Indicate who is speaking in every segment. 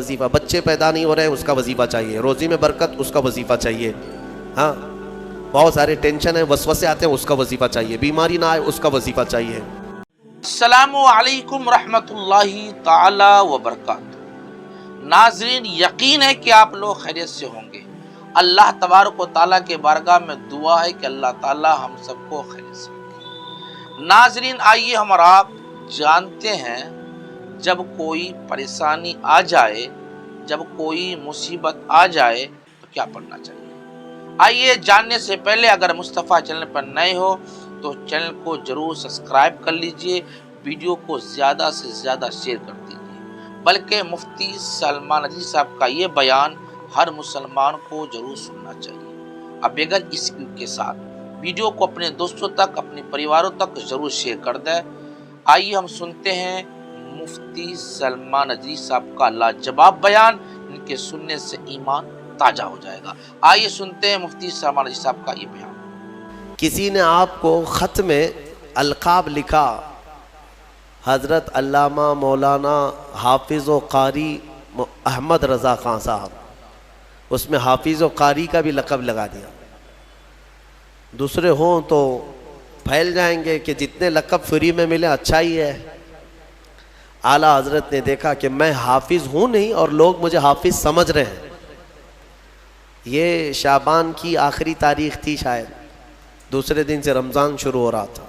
Speaker 1: وظیفہ، بچے پیدا نہیں ہو رہے ہیں اس کا وظیفہ چاہیے، روزی میں برکت اس کا وظیفہ چاہیے، ہاں بہت سارے ٹینشن ہیں، وسوسے آتے ہیں اس کا وظیفہ چاہیے، بیماری نہ آئے اس کا وظیفہ چاہیے۔
Speaker 2: السلام علیکم رحمت اللہ تعالی وبرکاتہ۔ ناظرین، یقین ہے کہ آپ لوگ خیریت سے ہوں گے۔ اللہ تبارک و تعالیٰ کے بارگاہ میں دعا ہے کہ اللہ تعالیٰ ہم سب کو خیریت سے رکھے۔ ناظرین، آئیے ہم اور آپ جانتے ہیں جب کوئی پریشانی آ جائے، جب کوئی مصیبت آ جائے تو کیا پڑھنا چاہیے۔ آئیے جاننے سے پہلے اگر مصطفیٰ چینل پر نئے ہو تو چینل کو ضرور سبسکرائب کر لیجئے، ویڈیو کو زیادہ سے زیادہ شیئر کر دیجئے، بلکہ مفتی سلمان ندوی صاحب کا یہ بیان ہر مسلمان کو ضرور سننا چاہیے۔ اب بغیر اس کے ساتھ ویڈیو کو اپنے دوستوں تک، اپنے پریواروں تک ضرور شیئر کر دیں۔ آئیے ہم سنتے ہیں مفتی سلمان ندوی صاحب کا لاجواب بیان، ان کے سننے سے ایمان تازہ ہو جائے گا۔ آئیے سنتے ہیں مفتی سلمان ندوی صاحب کا یہ بیان۔
Speaker 1: کسی نے آپ کو خط میں القاب لکھا، حضرت علامہ مولانا حافظ و قاری احمد رضا خان صاحب، اس میں حافظ و قاری کا بھی لقب لگا دیا۔ دوسرے ہوں تو پھیل جائیں گے کہ جتنے لقب فری میں ملے اچھا ہی ہے۔ اعلیٰ حضرت نے دیکھا کہ میں حافظ ہوں نہیں اور لوگ مجھے حافظ سمجھ رہے ہیں۔ یہ شعبان کی آخری تاریخ تھی، شاید دوسرے دن سے رمضان شروع ہو رہا تھا۔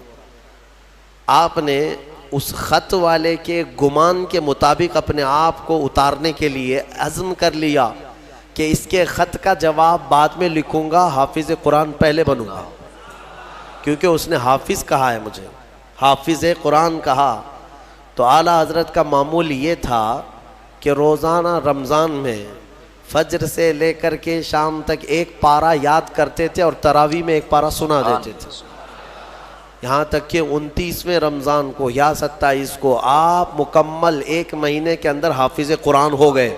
Speaker 1: آپ نے اس خط والے کے گمان کے مطابق اپنے آپ کو اتارنے کے لیے عزم کر لیا کہ اس کے خط کا جواب بعد میں لکھوں گا، حافظ قرآن پہلے بنوں گا، کیونکہ اس نے حافظ کہا ہے، مجھے حافظ قرآن کہا۔ تو اعلیٰ حضرت کا معمول یہ تھا کہ روزانہ رمضان میں فجر سے لے کر کے شام تک ایک پارہ یاد کرتے تھے اور تراویح میں ایک پارہ سنا دیتے تھے، یہاں تک کہ 29ویں رمضان کو یا 27 کو آپ مکمل ایک مہینے کے اندر حافظ قرآن ہو گئے۔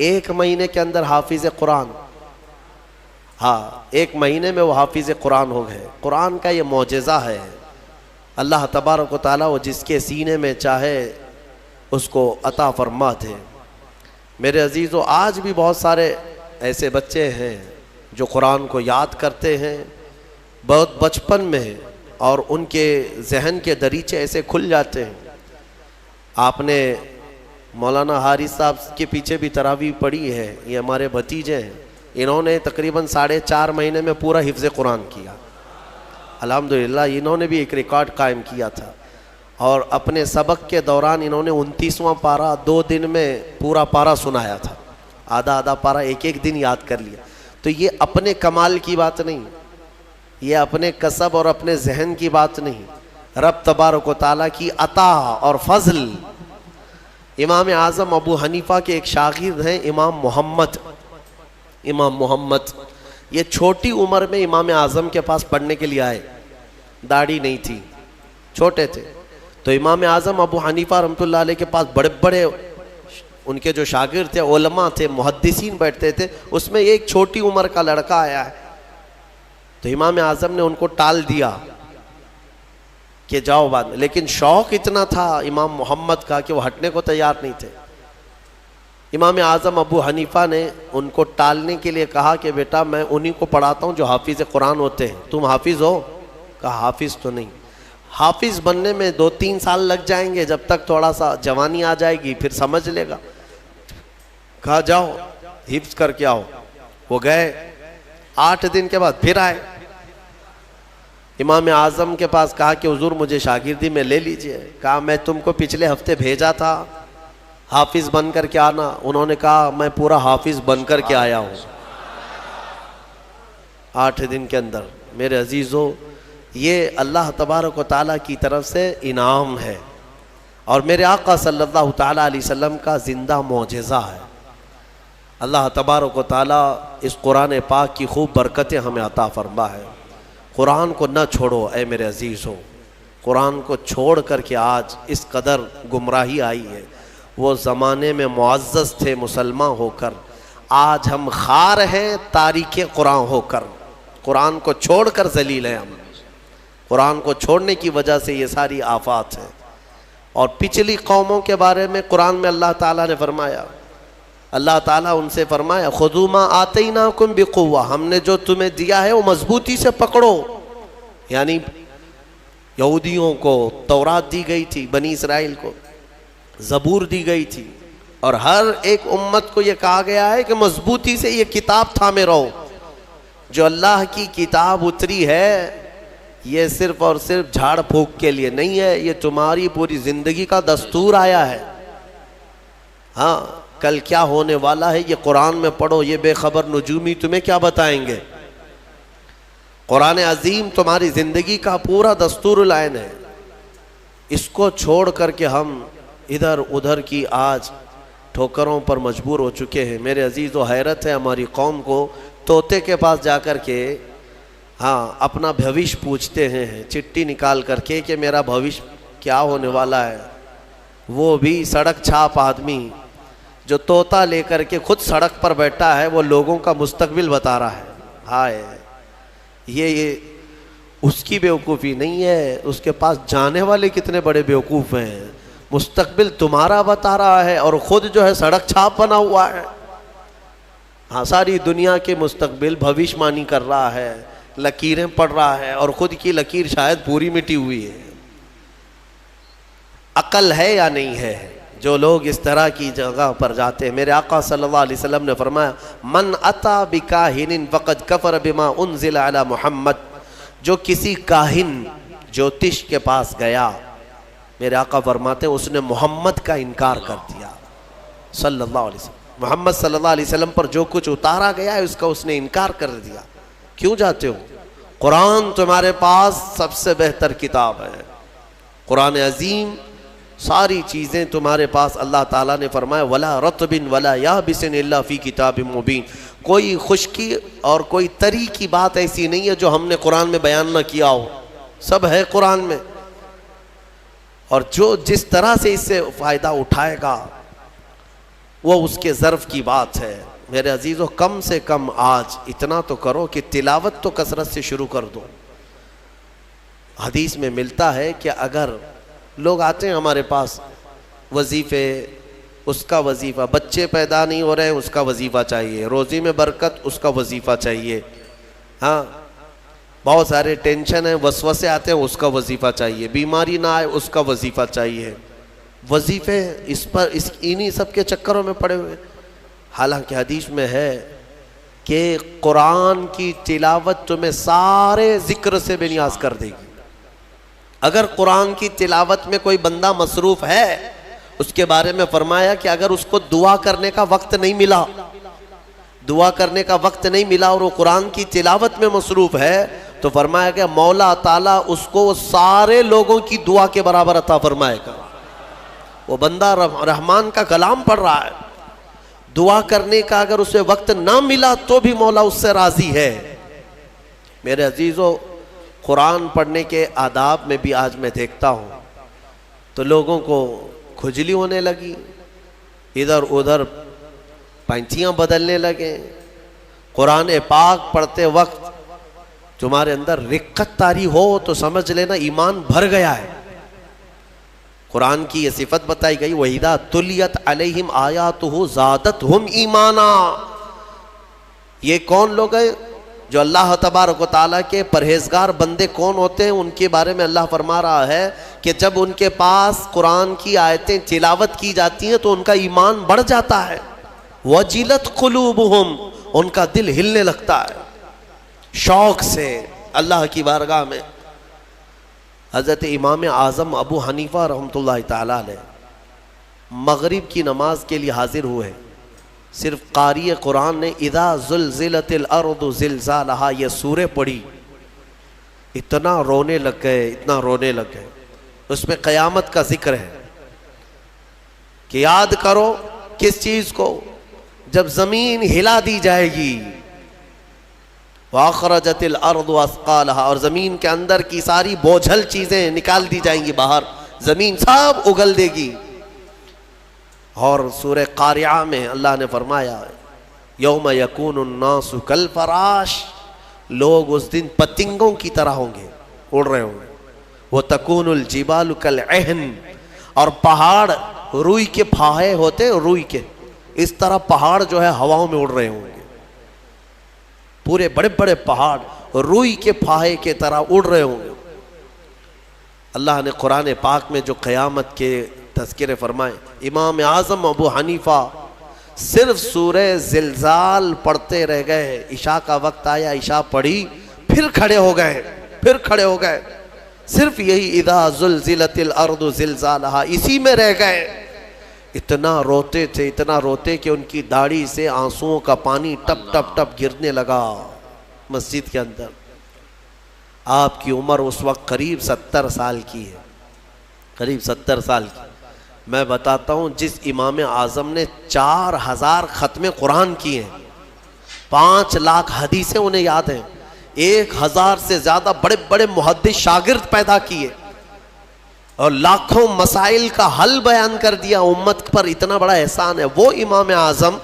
Speaker 1: ایک مہینے کے اندر حافظ قرآن، ہاں ایک مہینے میں وہ حافظ قرآن ہو گئے۔ قرآن کا یہ معجزہ ہے، اللہ تبارک و تعالیٰ وہ جس کے سینے میں چاہے اس کو عطا فرماتے۔ میرے عزیزو، آج بھی بہت سارے ایسے بچے ہیں جو قرآن کو یاد کرتے ہیں بہت بچپن میں، اور ان کے ذہن کے دریچے ایسے کھل جاتے ہیں۔ آپ نے مولانا حارث صاحب کے پیچھے بھی تراویح پڑھی ہے، یہ ہمارے بھتیجے ہیں، انہوں نے تقریباً 4.5 مہینے میں پورا حفظ قرآن کیا۔ الحمدللہ انہوں نے بھی ایک ریکارڈ قائم کیا تھا، اور اپنے سبق کے دوران انہوں نے 29واں پارہ 2 دن میں پورا پارہ سنایا تھا، آدھا پارہ ایک دن یاد کر لیا۔ تو یہ اپنے کمال کی بات نہیں، یہ اپنے کسب اور اپنے ذہن کی بات نہیں، رب تبارک و تعالیٰ کی عطا اور فضل۔ امام اعظم ابو حنیفہ کے ایک شاگرد ہیں امام محمد، یہ چھوٹی عمر میں امام اعظم کے پاس پڑھنے کے لیے آئے، داڑھی نہیں تھی، چھوٹے تھے۔ تو امام اعظم ابو حنیفہ رحمۃ اللہ علیہ کے پاس بڑے بڑے ان کے جو شاگرد تھے، علماء تھے، محدثین بیٹھتے تھے، اس میں ایک چھوٹی عمر کا لڑکا آیا ہے۔ تو امام اعظم نے ان کو ٹال دیا کہ جاؤ بعد میں، لیکن شوق اتنا تھا امام محمد کا کہ وہ ہٹنے کو تیار نہیں تھے۔ امام اعظم ابو حنیفہ نے ان کو ٹالنے کے لیے کہا کہ بیٹا میں انہی کو پڑھاتا ہوں جو حافظ قرآن ہوتے ہیں، تم حافظ ہو؟ کہا حافظ تو نہیں، حافظ بننے میں 2-3 سال لگ جائیں گے، جب تک تھوڑا سا جوانی آ جائے گی پھر سمجھ لے گا۔ کہا جاؤ حفظ کر کے آؤ۔ وہ گئے، 8 دن کے بعد پھر آئے امام اعظم کے پاس، کہا کہ حضور مجھے شاگردی میں لے لیجئے۔ کہا میں تم کو پچھلے ہفتے بھیجا تھا حافظ بن کر کے آنا، انہوں نے کہا میں پورا حافظ بن کر کے آیا ہوں 8 دن کے اندر۔ میرے عزیزو، یہ اللہ تبارک و تعالیٰ کی طرف سے انعام ہے، اور میرے آقا صلی اللہ تعالیٰ علیہ وسلم کا زندہ معجزہ ہے۔ اللہ تبارک و تعالیٰ اس قرآن پاک کی خوب برکتیں ہمیں عطا فرما ہے۔ قرآن کو نہ چھوڑو اے میرے عزیزو، قرآن کو چھوڑ کر کے آج اس قدر گمراہی آئی ہے۔ وہ زمانے میں معزز تھے مسلمان ہو کر، آج ہم خار ہیں تاریک قرآن ہو کر، قرآن کو چھوڑ کر ذلیل ہیں ہم۔ قرآن کو چھوڑنے کی وجہ سے یہ ساری آفات ہیں۔ اور پچھلی قوموں کے بارے میں قرآن میں اللہ تعالیٰ نے فرمایا اللہ تعالیٰ ان سے فرمایا خذوا ما آتیناکم بقوہ، ہم نے جو تمہیں دیا ہے وہ مضبوطی سے پکڑو. یعنی یہودیوں کو تورات دی گئی تھی، بنی اسرائیل کو زبور دی گئی تھی، اور ہر ایک امت کو یہ کہا گیا ہے کہ مضبوطی سے یہ کتاب تھامے رہو. جو اللہ کی کتاب اتری ہے یہ صرف اور صرف جھاڑ پھونک کے لیے نہیں ہے، یہ تمہاری پوری زندگی کا دستور آیا ہے. ہاں کل کیا ہونے والا ہے یہ قرآن میں پڑھو، یہ بے خبر نجومی تمہیں کیا بتائیں گے. قرآن عظیم تمہاری زندگی کا پورا دستور العین ہے. اس کو چھوڑ کر کے ہم ادھر ادھر کی آج ٹھوکروں پر مجبور ہو چکے ہیں. میرے عزیز و حیرت ہے ہماری قوم کو، طوطے کے پاس جا کر کے اپنا بھوش پوچھتے ہیں چٹھی نکال کر کے کہ میرا بھوش کیا ہونے والا ہے. وہ بھی سڑک چھاپ آدمی جو طوطا لے کر کے خود سڑک پر بیٹھا ہے، وہ لوگوں کا مستقبل بتا رہا ہے. ہائے یہ اس کی بیوقوفی نہیں ہے، اس کے پاس جانے والے کتنے بڑے بیوقوف ہیں. مستقبل تمہارا بتا رہا ہے اور خود جو ہے سڑک چھاپ بنا ہوا ہے. ہاں ساری دنیا کے مستقبل بھوشمانی کر رہا ہے، لکیریں پڑھ رہا ہے، اور خود کی لکیر شاید پوری مٹی ہوئی ہے. عقل ہے یا نہیں ہے جو لوگ اس طرح کی جگہ پر جاتے ہیں؟ میرے آقا صلی اللہ علیہ وسلم نے فرمایا من اتا بکاہن فقد کفر بما انزل علی محمد، جو کسی کاہن جوتش کے پاس گیا، میرے آقا فرماتے ہیں اس نے محمد کا انکار کر دیا صلی اللہ علیہ وسلم. محمد صلی اللہ علیہ وسلم پر جو کچھ اتارا گیا ہے اس کا اس نے انکار کر دیا. کیوں جاتے ہو؟ قرآن تمہارے پاس سب سے بہتر کتاب ہے. قرآن عظیم ساری چیزیں تمہارے پاس. اللہ تعالیٰ نے فرمایا وَلَا رَطْبٍ وَلَا يَابِسٍ إِلَّا فِي كِتَابٍ مُبِينٍ، کوئی خشکی اور کوئی تری کی بات ایسی نہیں ہے جو ہم نے قرآن میں بیان نہ کیا ہو، سب ہے قرآن میں. اور جو جس طرح سے اس سے فائدہ اٹھائے گا وہ اس کے ظرف کی بات ہے. میرے عزیزو کم سے کم آج اتنا تو کرو کہ تلاوت تو کثرت سے شروع کر دو. حدیث میں ملتا ہے کہ اگر لوگ آتے ہیں ہمارے پاس وظیفے، اس کا وظیفہ، بچے پیدا نہیں ہو رہے ہیں اس کا وظیفہ چاہیے، روزی میں برکت اس کا وظیفہ چاہیے، ہاں بہت سارے ٹینشن ہیں، وسوسے آتے ہیں اس کا وظیفہ چاہیے، بیماری نہ آئے اس کا وظیفہ چاہیے. وظیفے اس پر انہی سب کے چکروں میں پڑے ہوئے. حالانکہ حدیث میں ہے کہ قرآن کی تلاوت تمہیں سارے ذکر سے بے نیاز کر دے گی. اگر قرآن کی تلاوت میں کوئی بندہ مصروف ہے، اس کے بارے میں فرمایا کہ اگر اس کو دعا کرنے کا وقت نہیں ملا، دعا کرنے کا وقت نہیں ملا اور وہ قرآن کی تلاوت میں مصروف ہے، تو فرمایا کہ مولا تعالیٰ اس کو سارے لوگوں کی دعا کے برابر عطا فرمائے گا. وہ بندہ رحمان کا کلام پڑھ رہا ہے، دعا کرنے کا اگر اسے وقت نہ ملا تو بھی مولا اس سے راضی ہے. میرے عزیزو قرآن پڑھنے کے آداب میں بھی آج میں دیکھتا ہوں تو لوگوں کو کھجلی ہونے لگی، ادھر ادھر پینتیاں بدلنے لگے. قرآن پاک پڑھتے وقت تمہارے اندر رقت طاری ہو تو سمجھ لینا ایمان بھر گیا ہے. قرآن کی یہ صفت بتائی گئی وَإِذَا تُلِيَتْ عَلَيْهِمْ آيَاتُهُ زَادَتْهُمْ إِيمَانًا. یہ کون لوگ ہیں جو اللہ تبارک و تعالیٰ کے پرہیزگار بندے کون ہوتے ہیں؟ ان کے بارے میں اللہ فرما رہا ہے کہ جب ان کے پاس قرآن کی آیتیں تلاوت کی جاتی ہیں تو ان کا ایمان بڑھ جاتا ہے. وَجِلَتْ قُلُوبُهُمْ، ان کا دل ہلنے لگتا ہے شوق سے اللہ کی بارگاہ میں. حضرت امام اعظم ابو حنیفہ رحمۃ اللہ تعالیٰ علیہ مغرب کی نماز کے لیے حاضر ہوئے. صرف قاری قرآن نے اذا زلزلت الارض زلزالہا یہ سورہ پڑھی، اتنا رونے لگ گئے، اتنا رونے لگ گئے. اس میں قیامت کا ذکر ہے کہ یاد کرو کس چیز کو؟ جب زمین ہلا دی جائے گی، وَأَخْرَجَتِ الْأَرْضُ أَثْقَالَهَا، اور زمین کے اندر کی ساری بوجھل چیزیں نکال دی جائیں گی باہر، زمین سب اگل دے گی. اور سورہ قاریعہ میں اللہ نے فرمایا یوم یکون الناس کالفراش، لوگ اس دن پتنگوں کی طرح ہوں گے، اڑ رہے ہوں گے. وَتَكُونُ الْجِبَالُ كَالْعِهْنِ، اور پہاڑ روئی کے پھاہے ہوتے، روئی کے اس طرح پہاڑ جو ہے ہواؤں میں اڑ رہے ہوں گے، پورے بڑے بڑے پہاڑ روئی کے پھاہے کے طرح اڑ رہے ہوں گے۔ اللہ نے قرآن پاک میں جو قیامت کے تذکرے فرمائے، امام اعظم ابو حنیفہ صرف سورہ زلزال پڑھتے رہ گئے، عشاء کا وقت آیا، عشاء پڑھی، پھر کھڑے ہو گئے، صرف یہی اذا زلزلت الارض زلزالہا اسی میں رہ گئے۔ اتنا روتے کہ ان کی داڑھی سے آنسوؤں کا پانی ٹپ ٹپ ٹپ گرنے لگا مسجد کے اندر۔ آپ کی عمر اس وقت قریب 70 سال کی ہے، قریب 70 سال کی۔ میں بتاتا ہوں، جس امام اعظم نے 4000 ختم قرآن کیے ہیں، 5 لاکھ حدیثیں انہیں یاد ہیں، 1000 سے زیادہ بڑے بڑے محدث شاگرد پیدا کیے اور لاکھوں مسائل کا حل بیان کر دیا، امت پر اتنا بڑا احسان ہے۔ وہ امام اعظم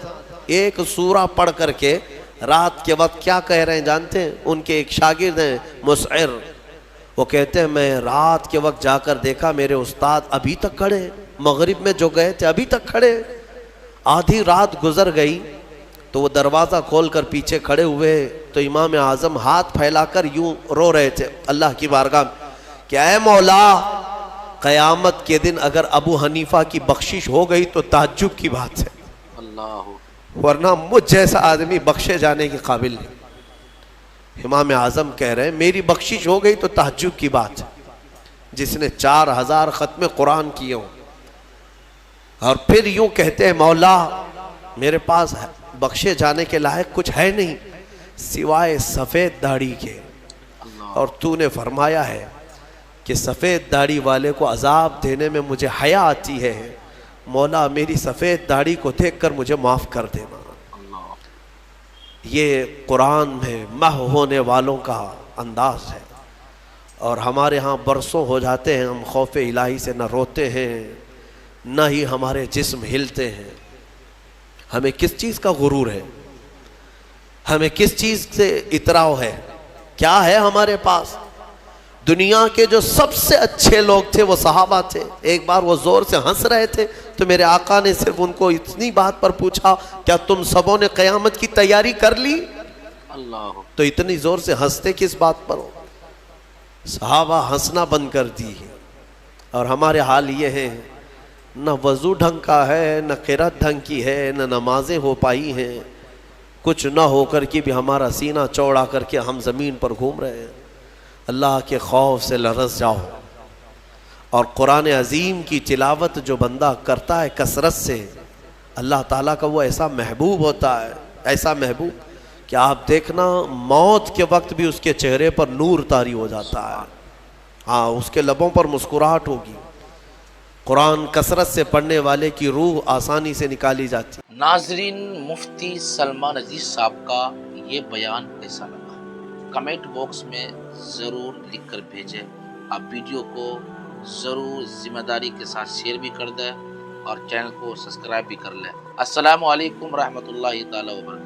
Speaker 1: ایک سورہ پڑھ کر کے رات کے وقت کیا کہہ رہے ہیں جانتے ہیں؟ ان کے ایک شاگرد ہیں مسعر، وہ کہتے ہیں میں رات کے وقت جا کر دیکھا میرے استاد ابھی تک کھڑے ہیں، مغرب میں جو گئے تھے ابھی تک کھڑے ہیں۔ آدھی رات گزر گئی تو وہ دروازہ کھول کر پیچھے کھڑے ہوئے تو امام اعظم ہاتھ پھیلا کر یوں رو رہے تھے اللہ کی بارگاہ میں کہ اے مولا، قیامت کے دن اگر ابو حنیفہ کی بخشش ہو گئی تو تعجب کی بات ہے،
Speaker 2: اللہ،
Speaker 1: ورنہ مجھ جیسا آدمی بخشے جانے کے قابل نہیں۔ امام اعظم کہہ رہے ہیں میری بخشش ہو گئی تو تعجب کی بات ہے، جس نے 4000 ختم قرآن کیے ہوں، اور پھر یوں کہتے ہیں مولا میرے پاس بخشے جانے کے لائق کچھ ہے نہیں سوائے سفید داڑھی کے، اور تو نے فرمایا ہے کہ سفید داڑھی والے کو عذاب دینے میں مجھے حیا آتی ہے، مولا میری سفید داڑھی کو دیکھ کر مجھے معاف کر دینا۔ یہ قرآن میں محو ہونے والوں کا انداز ہے، اور ہمارے ہاں برسوں ہو جاتے ہیں ہم خوف الہی سے نہ روتے ہیں نہ ہی ہمارے جسم ہلتے ہیں۔ ہمیں کس چیز کا غرور ہے؟ ہمیں کس چیز سے اطراؤ ہے؟ کیا ہے ہمارے پاس؟ دنیا کے جو سب سے اچھے لوگ تھے وہ صحابہ تھے۔ ایک بار وہ زور سے ہنس رہے تھے تو میرے آقا نے صرف ان کو اتنی بات پر پوچھا کیا تم سبوں نے قیامت کی تیاری کر لی؟
Speaker 2: اللہ،
Speaker 1: تو اتنی زور سے ہنستے کس بات پر ہو؟ صحابہ ہنسنا بند کر دی ہے، اور ہمارے حال یہ ہے نہ وضو ڈھنگ کا ہے، نہ قرات ڈھنگ کی ہے، نہ نمازیں ہو پائی ہیں، کچھ نہ ہو کر کے بھی ہمارا سینہ چوڑا کر کے ہم زمین پر گھوم رہے ہیں۔ اللہ کے خوف سے لرز جاؤ، اور قرآن عظیم کی تلاوت جو بندہ کرتا ہے کثرت سے، اللہ تعالیٰ کا وہ ایسا محبوب ہوتا ہے، ایسا محبوب کہ آپ دیکھنا موت کے وقت بھی اس کے چہرے پر نور طاری ہو جاتا ہے، ہاں اس کے لبوں پر مسکراہٹ ہوگی۔ قرآن کثرت سے پڑھنے والے کی روح آسانی سے نکالی جاتی۔
Speaker 2: ناظرین، مفتی سلمان عزیز صاحب کا یہ بیان کیسا لگا؟ کمنٹ باکس میں ضرور لکھ کر بھیجیں۔ آپ ویڈیو کو ضرور ذمہ داری کے ساتھ شیئر بھی کر دیں اور چینل کو سبسکرائب بھی کر لیں۔ السلام علیکم رحمۃ اللہ تعالی وبرکاتہ۔